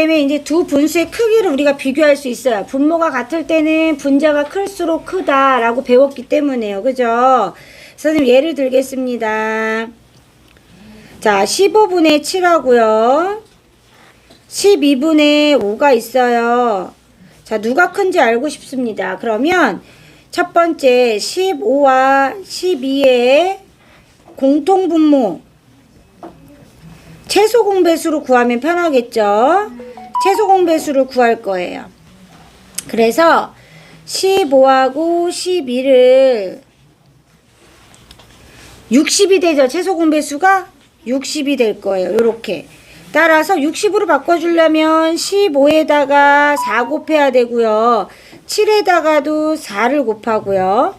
때문에 이제 두 분수의 크기를 우리가 비교할 수 있어요. 분모가 같을 때는 분자가 클수록 크다라고 배웠기 때문에요. 그죠? 선생님 예를 들겠습니다. 자, 15분의 7하고요. 12분의 5가 있어요. 자, 누가 큰지 알고 싶습니다. 그러면 첫 번째 15와 12의 공통분모 최소 공배수로 구하면 편하겠죠. 최소 공배수를 구할 거예요. 그래서 15하고 12를 60이 되죠. 최소 공배수가 60이 될 거예요. 요렇게. 따라서 60으로 바꿔주려면 15에다가 4 곱해야 되고요. 7에다가도 4를 곱하고요.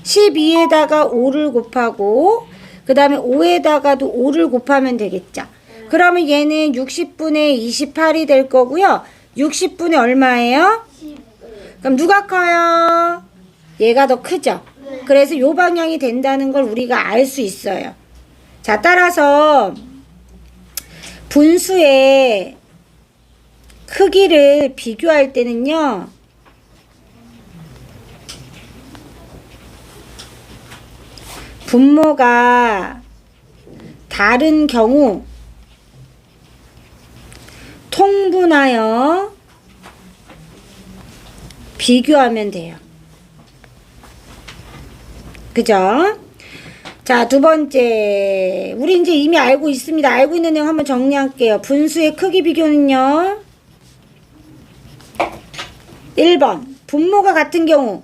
12에다가 5를 곱하고 그 다음에 5에다가도 5를 곱하면 되겠죠. 그러면 얘는 60분의 28이 될 거고요. 60분의 얼마예요? 15. 그럼 누가 커요? 얘가 더 크죠. 그래서 요 방향이 된다는 걸 우리가 알 수 있어요. 자, 따라서 분수의 크기를 비교할 때는요. 분모가 다른 경우 통분하여 비교하면 돼요. 그죠? 자, 두 번째. 우리 이제 이미 알고 있습니다. 알고 있는 내용 한번 정리할게요. 분수의 크기 비교는요. 1번. 분모가 같은 경우.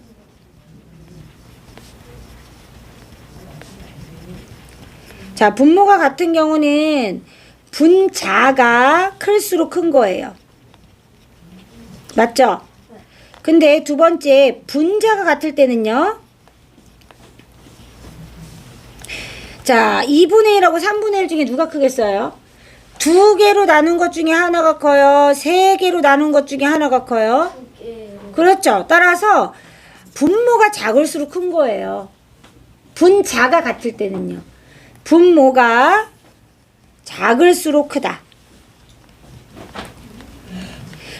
자, 분모가 같은 경우는 분자가 클수록 큰 거예요. 맞죠? 근데 두 번째, 분자가 같을 때는요. 자, 2분의 1하고 3분의 1 중에 누가 크겠어요? 두 개로 나눈 것 중에 하나가 커요? 세 개로 나눈 것 중에 하나가 커요? 그렇죠. 따라서 분모가 작을수록 큰 거예요. 분자가 같을 때는요. 분모가 작을수록 크다.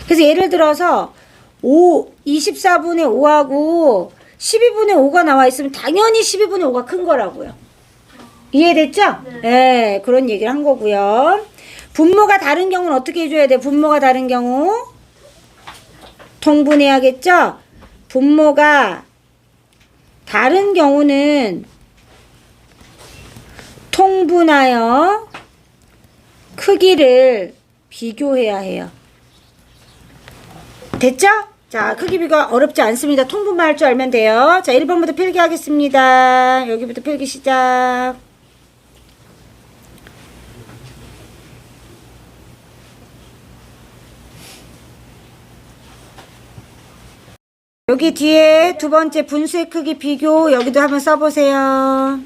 그래서 예를 들어서 24분의 5하고 12분의 5가 나와 있으면 당연히 12분의 5가 큰 거라고요. 이해됐죠? 네, 그런 얘기를 한 거고요. 분모가 다른 경우는 어떻게 해줘야 돼? 분모가 다른 경우 통분해야겠죠? 분모가 다른 경우는 통분하여 크기를 비교해야 해요. 됐죠? 자, 크기 비교가 어렵지 않습니다. 통분만 할 줄 알면 돼요. 자, 1번부터 필기하겠습니다. 여기부터 필기 시작. 여기 뒤에 두 번째 분수의 크기 비교 여기도 한번 써보세요.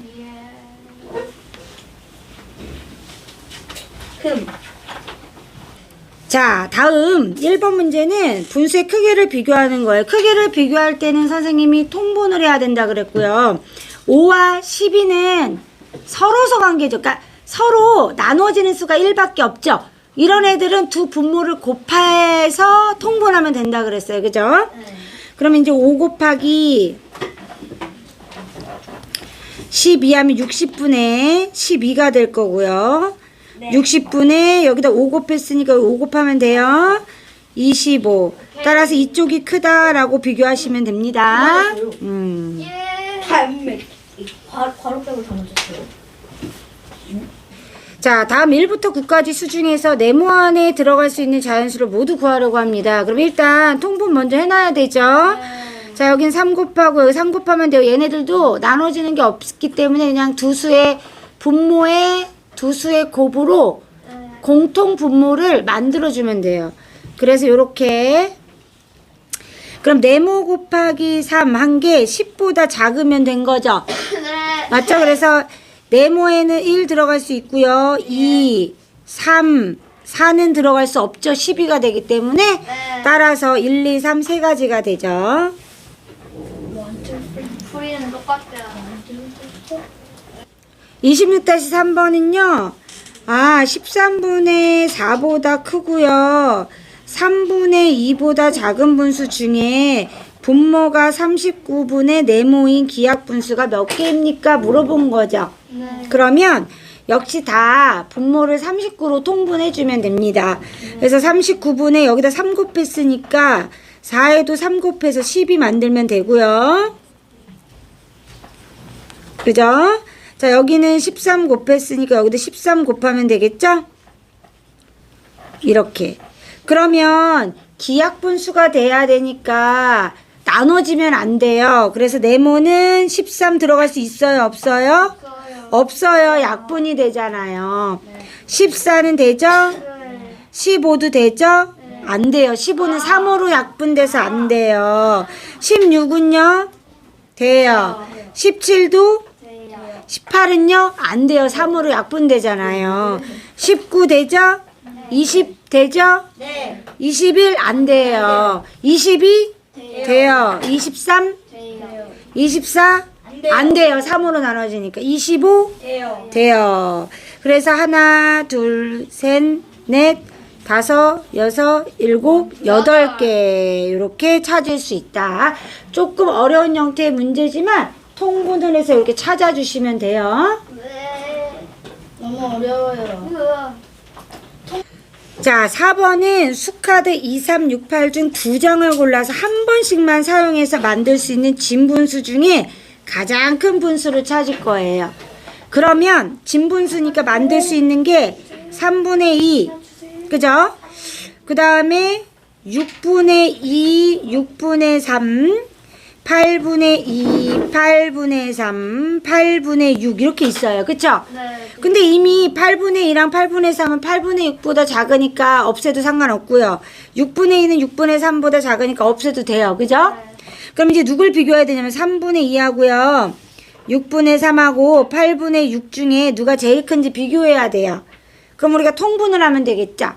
자, 다음 1번 문제는 분수의 크기를 비교하는 거예요. 크기를 비교할 때는 선생님이 통분을 해야 된다 그랬고요. 5와 12는 서로서 관계죠. 그러니까 서로 나눠지는 수가 1밖에 없죠. 이런 애들은 두 분모를 곱해서 통분하면 된다 그랬어요. 그죠? 그러면 이제 5 곱하기 12 하면 60분의 12가 될 거고요. 네. 60분의 여기다 5 곱했으니까 5 곱하면 돼요. 25. 따라서 이쪽이 크다라고 비교하시면 됩니다. 괄호백을 다 넣어줬어요. 자, 다음 1부터 9까지 수 중에서 네모 안에 들어갈 수 있는 자연수를 모두 구하려고 합니다. 그럼 일단 통분 먼저 해놔야 되죠. 자, 여긴 3 곱하고 여기 3 곱하면 돼요. 얘네들도 나눠지는 게 없기 때문에 그냥 두 수의 분모의 두 수의 곱으로 공통 분모를 만들어주면 돼요. 그래서 요렇게 그럼 네모 곱하기 3 한 게 10보다 작으면 된 거죠. 맞죠? 그래서 네모에는 1 들어갈 수 있고요. 2, 3, 4는 들어갈 수 없죠. 12가 되기 때문에 따라서 1, 2, 3 세 가지가 되죠. 풀이는 똑같아요. 26-3번은요. 13분의 4보다 크고요. 3분의 2보다 작은 분수 중에 분모가 39분의 네모인 기하 분수가 몇 개입니까? 물어본 거죠. 네. 그러면 역시 다 분모를 39로 통분해주면 됩니다. 그래서 39분의 여기다 3 곱했으니까 4에도 3 곱해서 10이 만들면 되고요. 그죠? 자, 여기는 13 곱했으니까 여기도 13 곱하면 되겠죠? 이렇게. 그러면 기하분수가 돼야 되니까 나눠지면 안 돼요. 그래서 네모는 13 들어갈 수 있어요? 없어요? 없어요. 약분이 되잖아요. 14는 되죠? 15도 되죠? 안 돼요. 15는 3으로 약분돼서 안 돼요. 16은요? 돼요. 17도? 18은요? 안 돼요. 3으로 약분되잖아요. 19 되죠? 20 되죠? 네. 21 안 돼요. 22 돼요. 23 24 안 돼요. 3으로 나눠지니까. 25 돼요. 돼요. 그래서 하나, 둘, 셋, 넷, 다섯, 여섯, 일곱, 8개 이렇게 찾을 수 있다. 조금 어려운 형태의 문제지만 통분을 해서 이렇게 찾아주시면 돼요. 네. 너무 어려워요. 자, 4번은 수카드 2, 3, 6, 8 중 2장을 골라서 한 번씩만 사용해서 만들 수 있는 진분수 중에 가장 큰 분수를 찾을 거예요. 그러면 진분수니까 만들 수 있는 게 3분의 2, 그죠? 그 다음에 6분의 2, 6분의 3, 8분의 2, 8분의 3, 8분의 6 이렇게 있어요. 그쵸? 네. 근데 이미 8분의 2랑 8분의 3은 8분의 6보다 작으니까 없애도 상관없고요. 6분의 2는 6분의 3보다 작으니까 없애도 돼요. 그죠? 그럼 이제 누굴 비교해야 되냐면 3분의 2하고요. 6분의 3하고 8분의 6 중에 누가 제일 큰지 비교해야 돼요. 그럼 우리가 통분을 하면 되겠죠?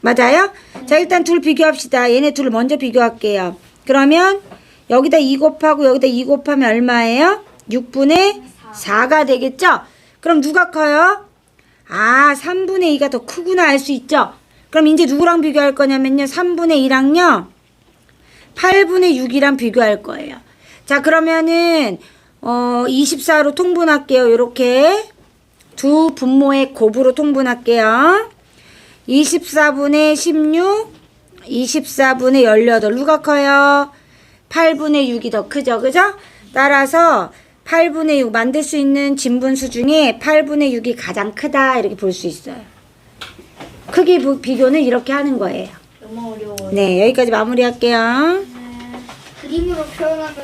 맞아요? 자, 일단 둘 비교합시다. 얘네 둘 먼저 비교할게요. 그러면 여기다 2 곱하고 여기다 2 곱하면 얼마예요? 6분의 4가 되겠죠? 그럼 누가 커요? 아, 3분의 2가 더 크구나 알 수 있죠? 그럼 이제 누구랑 비교할 거냐면요. 3분의 2랑요. 8분의 6이랑 비교할 거예요. 자, 그러면은 24로 통분할게요. 이렇게 두 분모의 곱으로 통분할게요. 24분의 16, 24분의 18 누가 커요? 8분의 6이 더 크죠. 그죠? 따라서 8분의 6 만들 수 있는 진분수 중에 8분의 6이 가장 크다 이렇게 볼 수 있어요. 크기 비교는 이렇게 하는 거예요. 너무 어려워요. 네, 여기까지 마무리할게요. 그림으로 표현하면